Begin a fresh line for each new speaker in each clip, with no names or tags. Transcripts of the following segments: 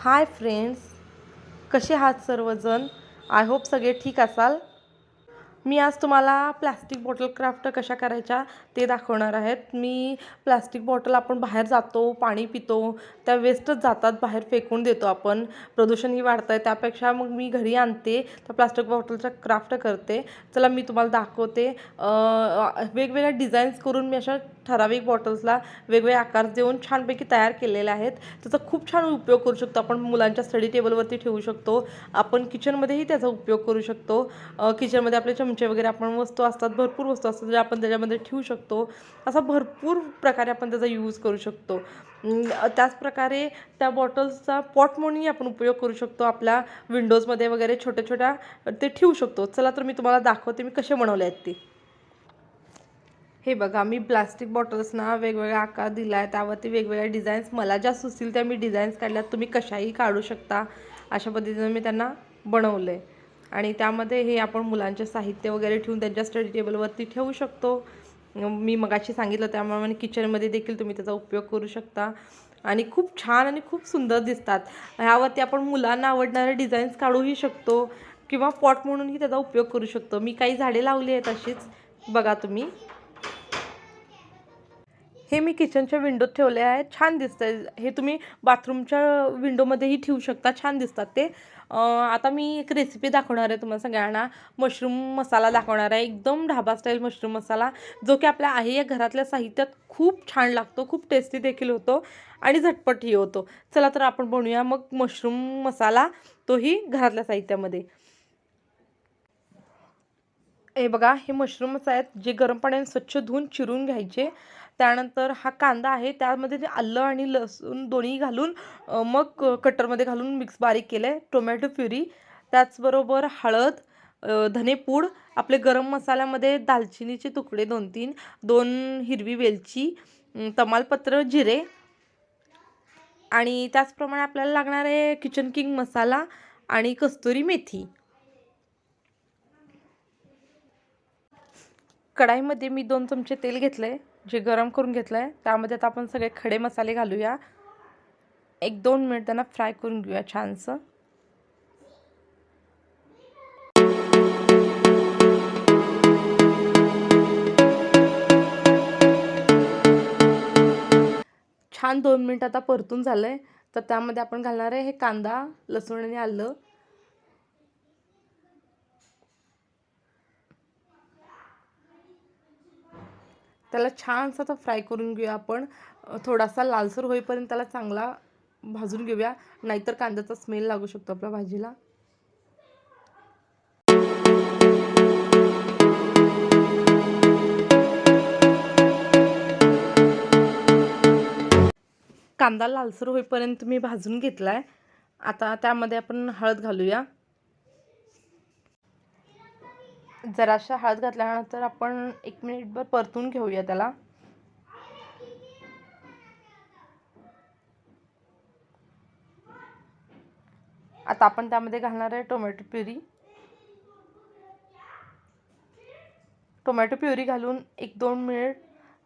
Hi friends, कसे आहात सर्वजण? आय होप सगळे ठीक असाल. मी आज तुम्हाला प्लास्टिक बॉटल क्राफ्ट कशा करायच्या ते दाखवणार आहेत. मी प्लास्टिक बॉटल आपण बाहेर जातो, पाणी पितो, त्या वेस्टच जातात, बाहेर फेकून देतो आपण. प्रदूषणही वाढतं आहे. त्यापेक्षा मग मी घरी आणते, त्या प्लास्टिक बॉटलचा क्राफ्ट करते. चला मी तुम्हाला दाखवते. वेगवेगळ्या डिझाईन्स करून मी अशा ठराविक बॉटल्सला वेगवेगळे आकार देऊन छानपैकी तयार केलेले आहेत. त्याचा खूप छान उपयोग करू शकतो आपण. मुलांच्या स्टडी टेबलवरती ठेवू शकतो. आपण किचनमध्येही त्याचा उपयोग करू शकतो. किचनमध्ये आपले चमचे वगैरे आपण वस्तू असतात, भरपूर वस्तू असतात ज्या आपण त्याच्यामध्ये ठेवू शकतो. असा भरपूर प्रकारे आपण त्याचा यूज करू शकतो. त्याचप्रकारे त्या बॉटल्सचा पॉट म्हणूनही आपण उपयोग करू शकतो. आपल्या विंडोजमध्ये वगैरे छोट्या छोट्या ते ठेवू शकतो. चला तर मी तुम्हाला दाखवते मी कसे बनवले आहेत ते. हे बघा, मी प्लास्टिक बॉटल्सना वेगवेगळा आकार दिला आहे. त्यावरती वेगवेगळ्या डिझाईन्स मला ज्या सुचतील त्या मी डिझाईन्स काढल्यात. तुम्ही कशाही काढू शकता. अशा पद्धतीनं मी त्यांना बनवलं आहे. आणि त्यामध्ये हे आपण मुलांचे साहित्य वगैरे ठेवून त्यांच्या स्टडी टेबलवरती ठेवू शकतो. मी मगाशी सांगितलं त्याप्रमाणे किचनमध्ये देखील तुम्ही त्याचा उपयोग करू शकता. आणि खूप छान आणि खूप सुंदर दिसतात. ह्यावरती आपण मुलांना आवडणारे डिझाईन्स काढूही शकतो किंवा पॉट म्हणूनही त्याचा उपयोग करू शकतो. मी काही झाडे लावली आहेत अशीच, बघा तुम्ही. हे मी किचनच्या विंडोत ठेवले आहे. छान दिसतंय. हे तुम्ही बाथरूमच्या विंडोमध्येही ठेवू शकता. छान दिसतात ते. आता मी एक रेसिपी दाखवणार आहे तुम्हाला सगळ्यांना. मशरूम मसाला दाखवणार आहे. एकदम ढाबा स्टाईल मशरूम मसाला, जो की आपल्या आहे या घरातल्या साहित्यात खूप छान लागतो, खूप टेस्टी देखील होतो आणि झटपटही होतो. चला तर आपण बनवूया मग मशरूम मसाला, तोही घरातल्या साहित्यामध्ये. हे बघा, हे मशरूमच आहेत जे गरम पाण्याने स्वच्छ धुवून चिरून घ्यायचे. त्यानंतर हा कांदा आहे, त्यामध्ये ते आलं आणि लसूण दोन्ही घालून मग कटरमध्ये घालून मिक्स बारीक केलं आहे. टोमॅटो प्युरी, त्याचबरोबर हळद, धनेपूड, आपले गरम मसाल्यामध्ये दालचिनीचे तुकडे 2-3, 2 हिरवी वेलची, तमालपत्र, जिरे आणि त्याचप्रमाणे आपल्याला लागणार आहे किचन किंग मसाला आणि कस्तुरी मेथी. कढाईमध्ये मी 2 चमचे तेल घेतलं आहे, जे गरम करून घेतलं आहे. त्यामध्ये आता आपण सगळे खडे मसाले घालूया. 1-2 मिनिट त्यांना फ्राय करून घेऊया छानसं. छान 2 मिनिट आता परतून झालं आहे. तर त्यामध्ये आपण घालणार आहे हे कांदा, लसूण आणि आलं. त्याला छानसा आता फ्राय करून घेऊया आपण. थोडासा लालसर होईपर्यंत त्याला चांगला भाजून घेऊया, नाहीतर कांद्याचा स्मेल लागू शकतो आपल्या भाजीला. कांदा लालसर होईपर्यंत मी भाजून घेतला आहे. आता त्यामध्ये आपण हळद घालूया. जराशा हळद घातल्यानंतर आपण 1 मिनिटभर परतून घेऊया त्याला. आता आपण त्यामध्ये घालणार आहे टोमॅटो प्युरी. टोमॅटो प्युरी घालून 1-2 मिनिट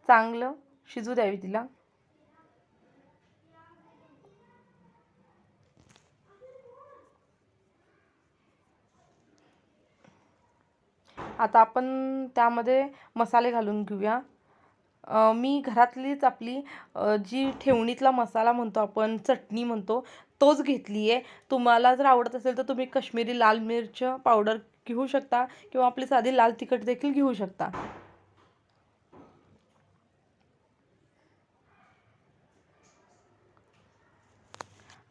चांगलं शिजू द्यावी तिला. आता आपण त्यामध्ये मसाले घालून घेऊया. मी घरातलीच आपली जी ठेवणीतला मसाला म्हणतो आपण, चटणी म्हणतो, तोच घेतली आहे. तुम्हाला जर आवडत असेल तर तुम्ही काश्मीरी लाल मिर्च पावडर घेऊ शकता किंवा आपली साधी लाल तिखट देखील घेऊ शकता.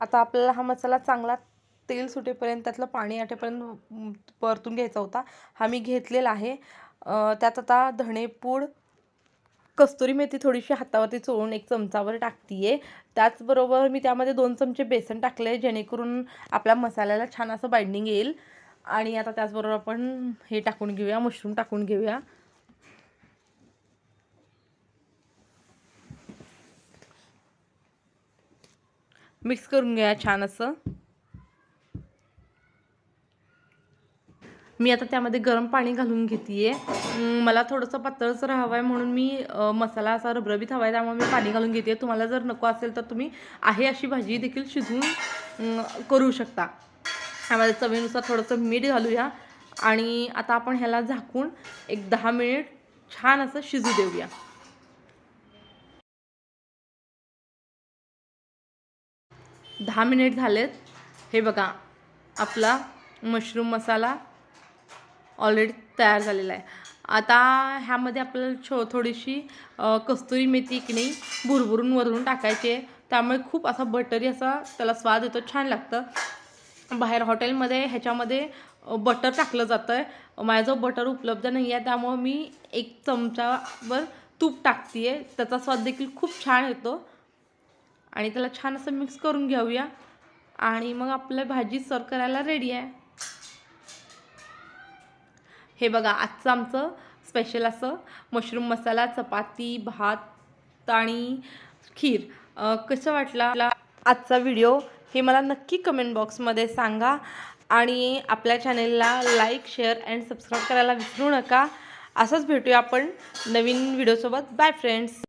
आता आपल्याला हा मसाला चांगला तेल सुटेपर्यंत, त्यातलं पाणी आटेपर्यंत परतून घ्यायचा होता. हा मी घेतलेला आहे. त्यात आता धणेपूड, कस्तुरी मेथी थोडीशी हातावरती चोळून 1 चमचावर टाकते आहे. त्याचबरोबर मी त्यामध्ये 2 चमचे बेसन टाकले आहे, जेणेकरून आपल्या मसाल्याला छान असं बाइंडिंग येईल. आणि आता त्याचबरोबर आपण हे टाकून घेऊया, मशरूम टाकून घेऊया. मिक्स करून घ्या छान असं. मी आता त्यामध्ये गरम पाणी घालून घेते आहे. मला थोडंसं पातळसर हवं आहे म्हणून मी मसाला रबरबीत हवा आहे, त्यामुळे मी पाणी घालून घेते आहे. तुम्हाला जर नको असेल तर तुम्ही आहे अशी भाजी देखील शिजवून करू शकता. ह्यामध्ये चवीनुसार थोडंसं मीठ घालूया आणि आता आपण ह्याला झाकून एक 10 मिनिट छान असं शिजू देऊया. 10 मिनिट झालेत. हे बघा, आपला मशरूम मसाला ऑलरेडी तयार झालेला आहे. आता ह्यामध्ये आपल्याला थोडीशी कस्तुरी मेथी की नाही भुरभुरून वरून टाकायची आहे. त्यामुळे खूप असा बटरी असा त्याला स्वाद येतो, छान लागतं. बाहेर हॉटेलमध्ये ह्याच्यामध्ये बटर टाकलं जातं आहे. माझ्याजवळ बटर उपलब्ध नाही आहे, त्यामुळं मी 1 चमचावर तूप टाकते आहे. त्याचा स्वाद देखील खूप छान येतो आणि त्याला छान असं मिक्स करून घेऊया आणि मग आपल्या भाजी सर्व करायला रेडी आहे. हे बघा, आजचं आमचं स्पेशल असं मशरूम मसाला, चपाती, भात आणि खीर. कसं वाटला आजचा व्हिडिओ हे मला नक्की कमेंट बॉक्समध्ये सांगा आणि आपल्या चॅनेलला लाईक, शेअर अँड सबस्क्राईब करायला विसरू नका. असंच भेटूया आपण नवीन व्हिडिओसोबत. Bye friends.